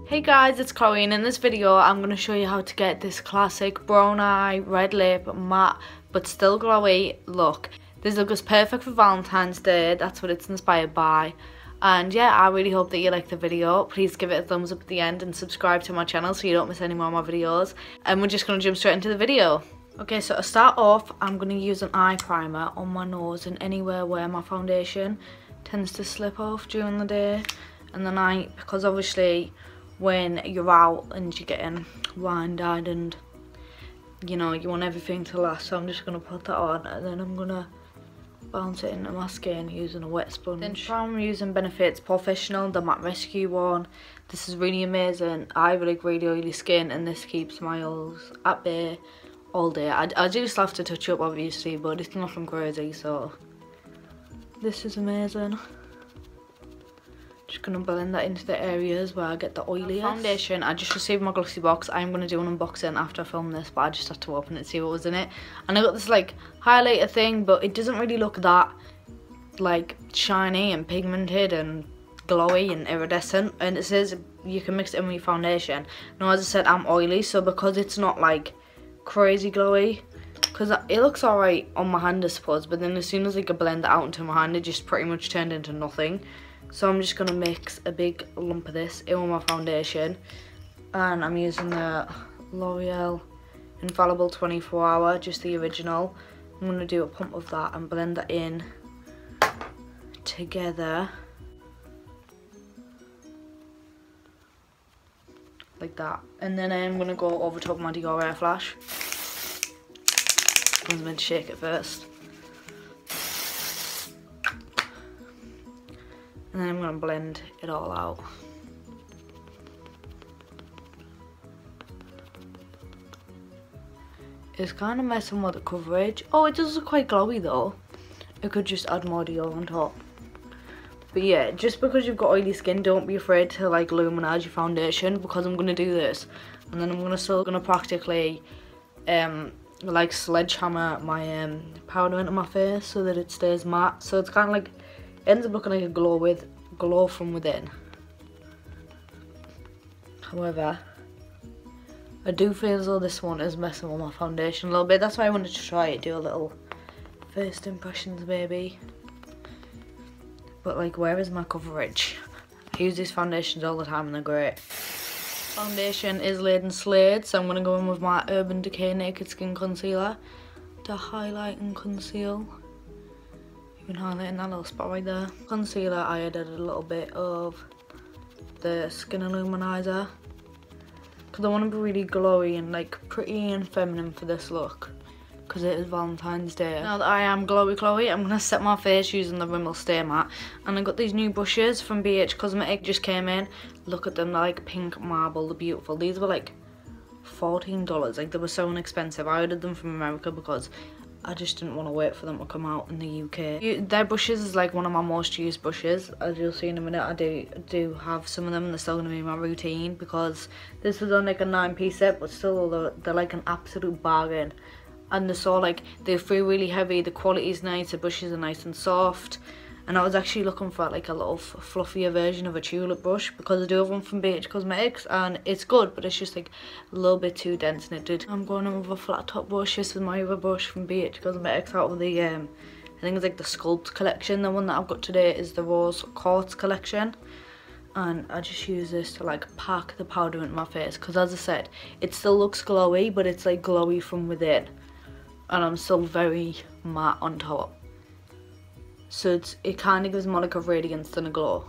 Hey guys, it's Chloe, and in this video I'm going to show you how to get this classic brown eye, red lip, matte but still glowy look. This look is perfect for Valentine's Day, that's what it's inspired by. And yeah, I really hope that you like the video. Please give it a thumbs up at the end and subscribe to my channel so you don't miss any more of my videos. And we're just going to jump straight into the video. Okay, so to start off, I'm going to use an eye primer on my nose and anywhere where my foundation tends to slip off during the day. And then because obviously when you're out and you're getting wine-dyed and you know you want everything to last, so I'm just going to put that on and then I'm going to bounce it into my skin using a wet sponge. Then I'm using Benefit's Professional, the matte rescue one. This is really amazing. I have like really oily skin and this keeps my oils at bay all day. I do still have to touch up obviously, but it's nothing crazy, so this is amazing. Just gonna blend that into the areas where I get the oiliest. Foundation, I just received my glossy box. I'm gonna do an unboxing after I film this, but I just had to open it and see what was in it. And I got this like highlighter thing, but it doesn't really look that like shiny and pigmented and glowy and iridescent. And it says you can mix it in with your foundation. Now as I said, I'm oily, so because it's not like crazy glowy, because it looks alright on my hand I suppose, but then as soon as I could blend it out into my hand, it just pretty much turned into nothing. So I'm just going to mix a big lump of this in with my foundation. And I'm using the L'Oreal Infallible 24 Hour, just the original. I'm going to do a pump of that and blend that in together. Like that. And then I'm going to go over top of my Dior Air Flash. I'm going to shake it first. And then I'm going to blend it all out. It's kind of messing with the coverage. Oh, it does look quite glowy though. It could just add more Dior on top. But yeah, just because you've got oily skin, don't be afraid to like luminize your foundation, because I'm going to do this. And then I'm still going to practically like sledgehammer my powder into my face so that it stays matte. So it's kind of like, ends up looking like a glow from within. However, I do feel as though this one is messing with my foundation a little bit. That's why I wanted to try it, do a little first impressions maybe. But like, where is my coverage? I use these foundations all the time and they're great. Foundation is laid in Slade, so I'm going to go in with my Urban Decay Naked Skin Concealer to highlight and conceal. Highlighting that little spot right there. Concealer, I added a little bit of the Skin Illuminizer because I want to be really glowy and like pretty and feminine for this look, because it is Valentine's Day. Now that I am glowy, I'm gonna set my face using the Rimmel Stay Matte, and I got these new brushes from BH Cosmetic, just came in. Look at them, they're like pink marble, they're beautiful. These were like $14, like they were so inexpensive. I ordered them from America because I just didn't want to wait for them to come out in the UK. Their brushes is like one of my most used brushes. As you'll see in a minute, I do have some of them and they're still going to be in my routine, because this was on like a 9-piece set, but still they're like an absolute bargain. And they're so like, they feel really heavy, the quality is nice, the brushes are nice and soft. And I was actually looking for like a little fluffier version of a tulip brush, because I do have one from BH Cosmetics and it's good, but it's just like a little bit too dense and it did. I'm going in with a flat top brush. This is my other brush from BH Cosmetics out of the, I think it's like the Sculpt collection. The one that I've got today is the Rose Quartz collection. And I just use this to like pack the powder into my face, because as I said, it still looks glowy, but it's like glowy from within. And I'm still very matte on top. So it kind of gives more like a radiance than a glow.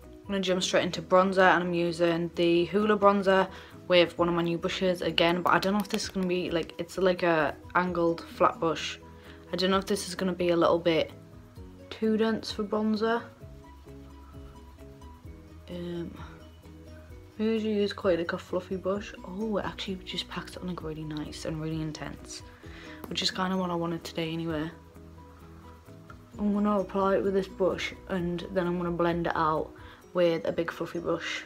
I'm going to jump straight into bronzer, and I'm using the Hoola bronzer with one of my new brushes again, but I don't know if this is going to be like, it's like a angled flat brush. I don't know if this is going to be a little bit too dense for bronzer. I usually use quite like a fluffy brush. Oh, it actually just packs it on like really nice and really intense, which is kind of what I wanted today anyway. I'm going to apply it with this brush and then I'm going to blend it out with a big fluffy brush.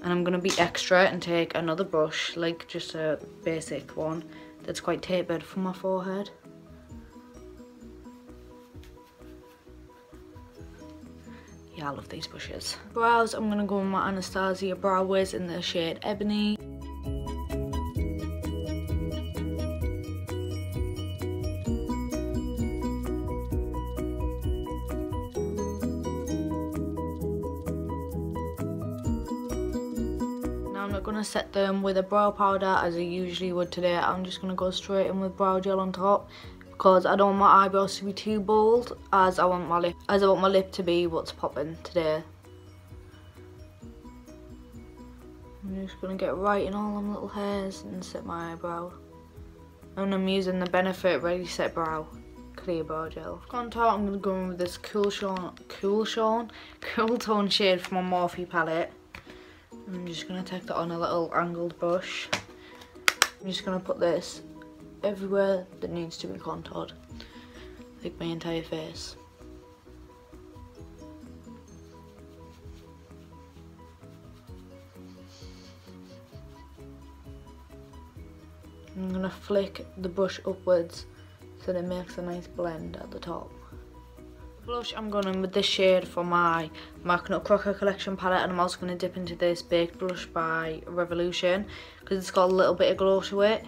And I'm going to be extra and take another brush, like just a basic one that's quite tapered for my forehead. yeah, I love these brushes. Brows, I'm going to go with my Anastasia brow wiz in the shade Ebony. I'm not going to set them with a brow powder as I usually would today. I'm just going to go straight in with brow gel on top because I don't want my eyebrows to be too bold as I want my lip to be what's popping today. I'm just going to get right in all them little hairs and set my eyebrow. And I'm using the Benefit Ready Set Brow clear brow gel. Contour, I'm going to go in with this cool tone shade from my Morphe palette. I'm just going to take that on a little angled brush. I'm just going to put this everywhere that needs to be contoured, like my entire face. I'm going to flick the brush upwards so that it makes a nice blend at the top. Blush, I'm going in with this shade for my MAC Nutcracker collection palette, and I'm also going to dip into this Baked Blush by Revolution because it's got a little bit of glow to it.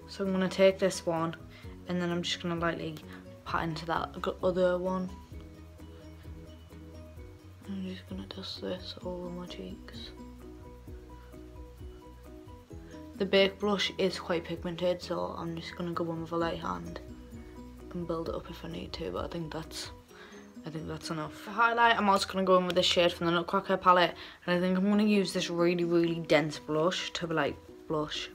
So I'm going to take this one and then I'm just going to lightly pat into that other one. I'm just going to dust this over my cheeks. The Baked Blush is quite pigmented, so I'm just going to go in with a light hand and build it up if I need to, but I think that's enough. For highlight, I'm also going to go in with this shade from the Nutcracker palette, and I think I'm going to use this really dense blush to like brush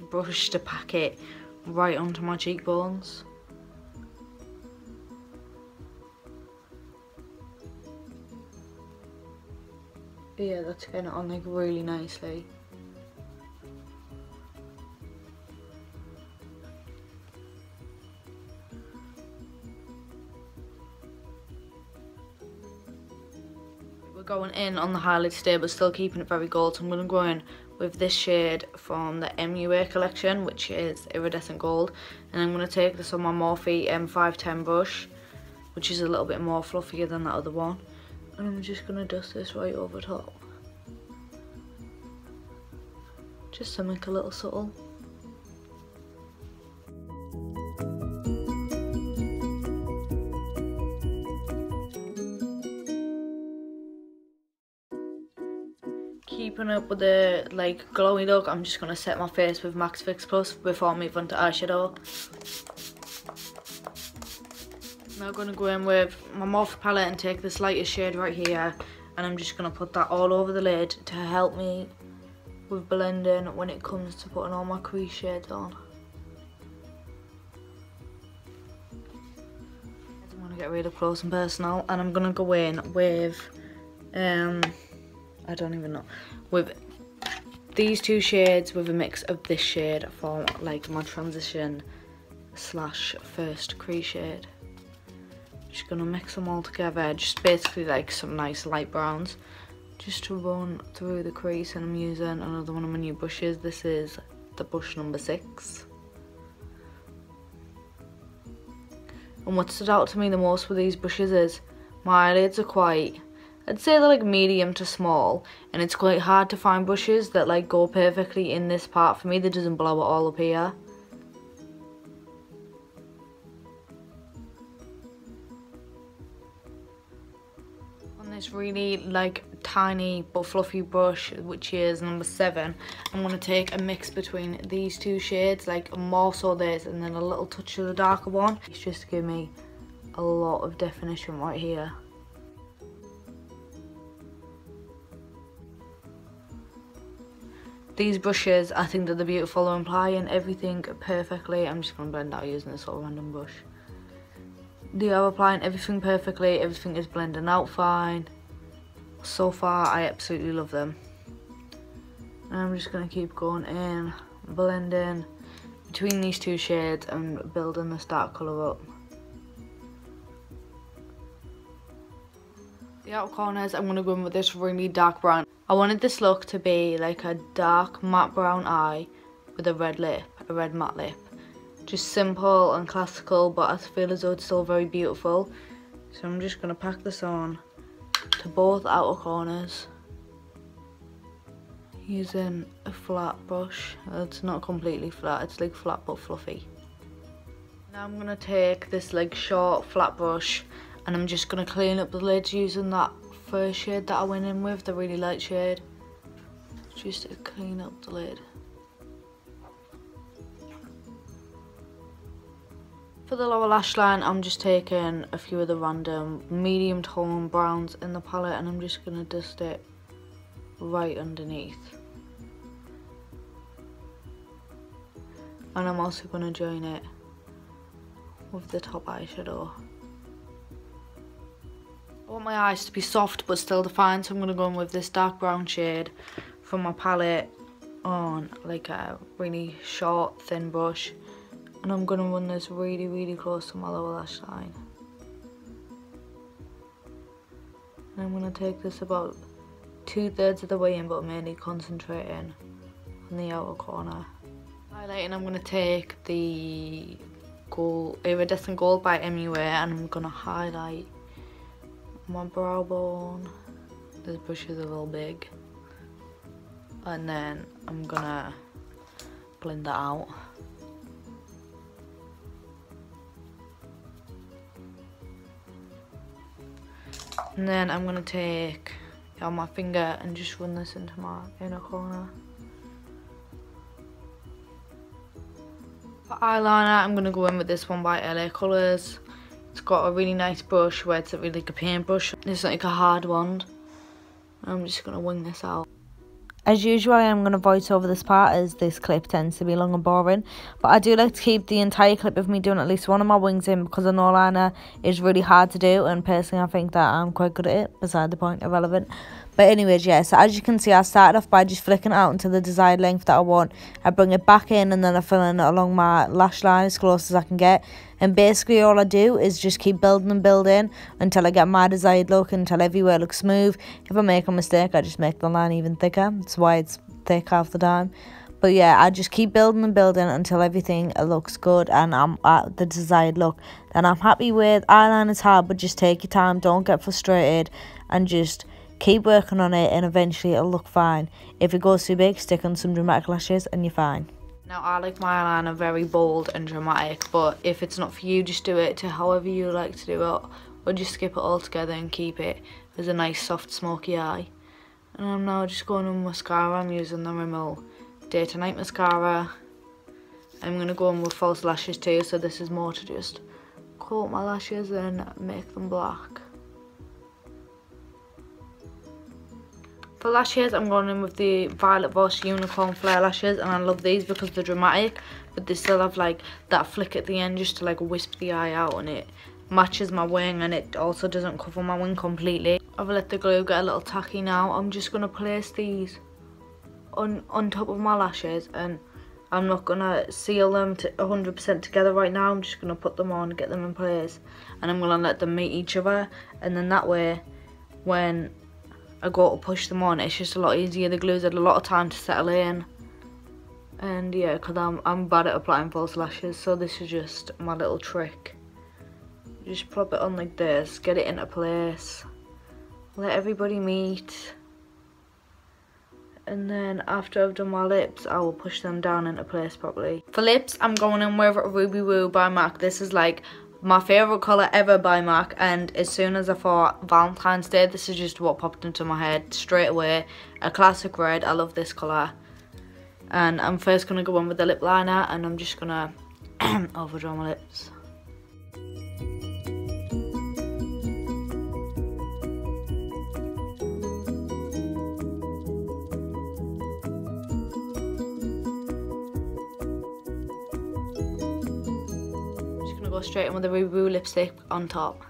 to pack it right onto my cheekbones. Yeah, that's getting it on like really nicely. We're going in on the highlights today, but still keeping it very gold. So I'm going to go in with this shade from the MUA collection, which is iridescent gold, and I'm going to take this on my Morphe M510 brush, which is a little bit more fluffier than that other one, and I'm just going to dust this right over top, just to make a little subtle. Keeping up with the like glowy look, I'm just going to set my face with Max Fix Plus before I move on to eyeshadow. Now I'm going to go in with my Morphe palette and take this lighter shade right here, and I'm just going to put that all over the lid to help me with blending when it comes to putting all my crease shades on. I'm going to get really close and personal, and I'm going to go in with I don't even know, with these two shades with a mix of this shade for like my transition slash first crease shade. Just gonna mix them all together, just basically like some nice light browns, just to run through the crease. And I'm using another one of my new brushes. This is the brush number 6. And what stood out to me the most with these brushes is my eyelids are quite, I'd say they're like medium to small, and it's quite hard to find brushes that like go perfectly in this part for me that doesn't blow it all up here. On this really like tiny but fluffy brush, which is number 7, I'm going to take a mix between these two shades, like more so this and then a little touch of the darker one. It's just to give me a lot of definition right here. These brushes, I think that they're beautiful. They're applying everything perfectly. I'm just going to blend out using this little random brush. They are applying everything perfectly. Everything is blending out fine. So far, I absolutely love them. And I'm just going to keep going in, blending between these two shades and building this dark colour up. The outer corners, I'm going to go in with this really dark brown. I wanted this look to be like a dark matte brown eye with a red lip, a red matte lip. Just simple and classical, but I feel as though it's still very beautiful. So I'm just going to pack this on to both outer corners using a flat brush. It's not completely flat, it's like flat but fluffy. Now I'm gonna take this like short flat brush and I'm just gonna clean up the lids using that first shade that I went in with, the really light shade. Just to clean up the lid. For the lower lash line, I'm just taking a few of the random medium tone browns in the palette and I'm just going to dust it right underneath. And I'm also going to join it with the top eyeshadow. I want my eyes to be soft but still defined, so I'm going to go in with this dark brown shade from my palette on like a really short, thin brush. And I'm going to run this really close to my lower lash line. And I'm going to take this about 2/3 of the way in, but mainly concentrating on the outer corner. Highlighting, I'm going to take the iridescent gold by MUA and I'm going to highlight my brow bone. This brush is a little big. And then I'm going to blend that out. And then I'm going to take it on my finger and just run this into my inner corner. For eyeliner, I'm going to go in with this one by LA Colours. It's got a really nice brush where it's really like a paintbrush. It's like a hard wand. I'm just going to wing this out. As usual, I'm going to voice over this part as this clip tends to be long and boring. But I do like to keep the entire clip of me doing at least one of my wings in because an eyeliner is really hard to do. And personally, I think that I'm quite good at it. Beside the point, irrelevant. But anyways, yeah, so as you can see, I started off by just flicking it out into the desired length that I want. I bring it back in and then I fill in it along my lash line as close as I can get. And basically all I do is just keep building and building until I get my desired look, until everywhere looks smooth. If I make a mistake, I just make the line even thicker. That's why it's thick half the time. But yeah, I just keep building and building until everything looks good and I'm at the desired look. Then I'm happy with. Eyeliner's hard, but just take your time. Don't get frustrated and just keep working on it and eventually it'll look fine. If it goes too big, stick on some dramatic lashes and you're fine. Now I like my eyeliner very bold and dramatic, but if it's not for you, just do it to however you like to do it, or just skip it all together and keep it as a nice soft smoky eye. And I'm now just going on mascara. I'm using the Rimmel Day to Night mascara. I'm going to go in with false lashes too, so this is more to just coat my lashes and make them black. For lashes, I'm going in with the Violet Voss Unicorn Flare lashes, and I love these because they're dramatic, but they still have like that flick at the end just to like wisp the eye out, and it matches my wing and it also doesn't cover my wing completely. I've let the glue get a little tacky now. I'm just going to place these on top of my lashes, and I'm not going to seal them to 100% together right now. I'm just going to put them on, get them in place, and I'm going to let them meet each other, and then that way when I go to push them on, it's just a lot easier. The glue's had a lot of time to settle in. And yeah, because I'm bad at applying false lashes, so this is just my little trick. Just plop it on like this, get it into place, let everybody meet. And then after I've done my lips, I will push them down into place properly. For lips, I'm going in with Ruby Woo by MAC. This is like my favourite colour ever by MAC, and as soon as I thought Valentine's Day, this is just what popped into my head straight away. A classic red, I love this colour. And I'm first going to go in with the lip liner, and I'm just going to overdraw my lips. Go straight in with the Ruby Woo lipstick on top.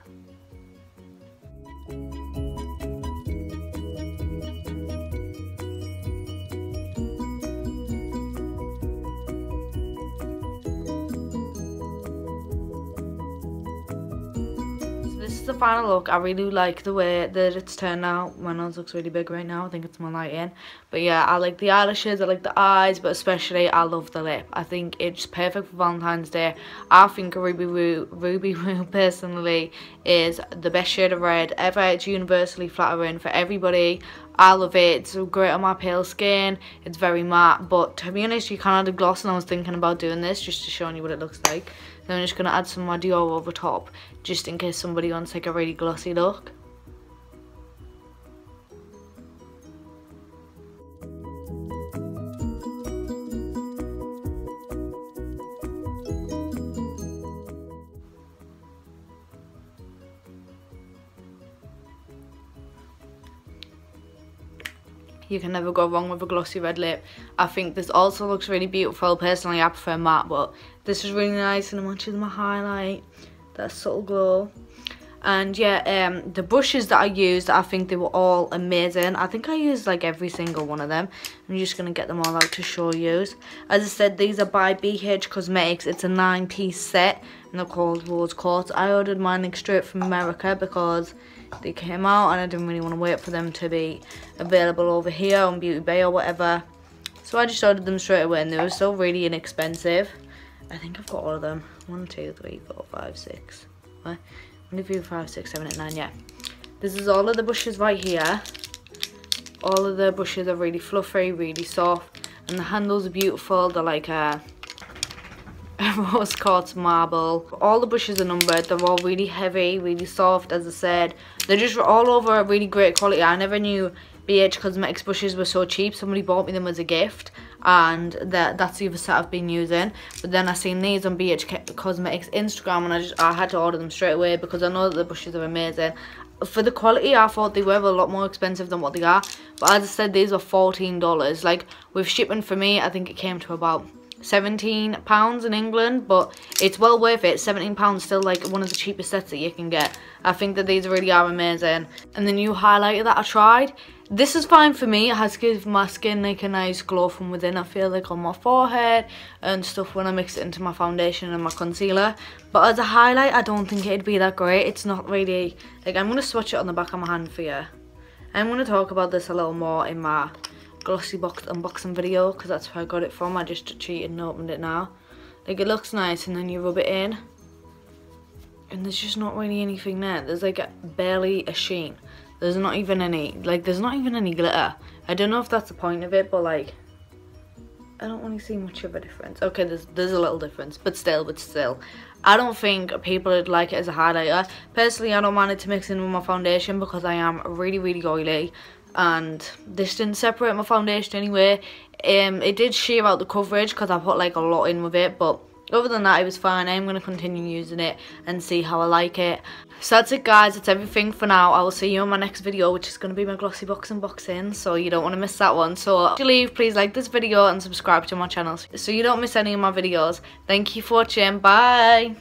So this is is the final look. I really like the way that it's turned out. My nose looks really big right now. I think it's my lighting. But yeah, I like the eyelashes, I like the eyes, but especially I love the lip. I think it's perfect for Valentine's Day. I think Ruby Woo personally is the best shade of red ever. It's universally flattering for everybody. I love it. It's great on my pale skin. It's very matte, but to be honest, you can add a gloss, and I was thinking about doing this just to show you what it looks like. Then I'm just going to add some of my Dior over top, just in case somebody wants like a really glossy look. You can never go wrong with a glossy red lip. I think this also looks really beautiful. Personally, I prefer matte, but this is really nice and it matches my highlight. That subtle glow. And yeah, the brushes that I used, I think they were all amazing. I think I used like every single one of them. I'm just going to get them all out to show you. As I said, these are by BH Cosmetics. It's a 9-piece set and they're called Rose Quartz. I ordered mine like straight from America because they came out and I didn't really want to wait for them to be available over here on Beauty Bay or whatever. So I just ordered them straight away and they were still really inexpensive. I think I've got all of them. 1, 2, 3, 4, 5, 6. 1, 2, 3, 4, 5, 6, 7, 8, 9, yeah. This is all of the brushes right here. All of the brushes are really fluffy, really soft. And the handles are beautiful. They're like a rose quartz marble. All the brushes are numbered. They're all really heavy, really soft, as I said. They're just all over a really great quality. I never knew BH Cosmetics brushes were so cheap. Somebody bought me them as a gift, and that's the other set I've been using. But then I seen these on BH Cosmetics Instagram, and I had to order them straight away because I know that the brushes are amazing. For the quality, I thought they were a lot more expensive than what they are. But as I said, these were $14. Like, with shipping for me, I think it came to about £17 in England, but it's well worth it. £17 still like one of the cheapest sets that you can get. I think that these really are amazing. And the new highlighter that I tried, this is fine for me. It has given my skin like a nice glow from within, I feel like, on my forehead and stuff when I mix it into my foundation and my concealer. But as a highlight, I don't think it'd be that great. It's not really, like, I'm going to swatch it on the back of my hand for you. I'm going to talk about this a little more in my glossy box unboxing video because that's where I got it from. I just cheated and opened it now. Like, it looks nice and then you rub it in and there's just not really anything there. There's like barely a sheen. There's not even any, like, there's not even any glitter. I don't know if that's the point of it, but like, I don't really see much of a difference. Okay, there's a little difference, but still, I don't think people would like it as a highlighter. Personally, I don't mind it to mix in with my foundation because I am really, really oily. And this didn't separate my foundation anyway. It did shear out the coverage because I put like a lot in with it, but other than that, it was fine. I'm going to continue using it and see how I like it. So that's it, guys. That's everything for now. I will see you in my next video, which is going to be my glossy box unboxing, so you don't want to miss that one. So if you leave, please like this video and subscribe to my channel so you don't miss any of my videos. Thank you for watching. Bye.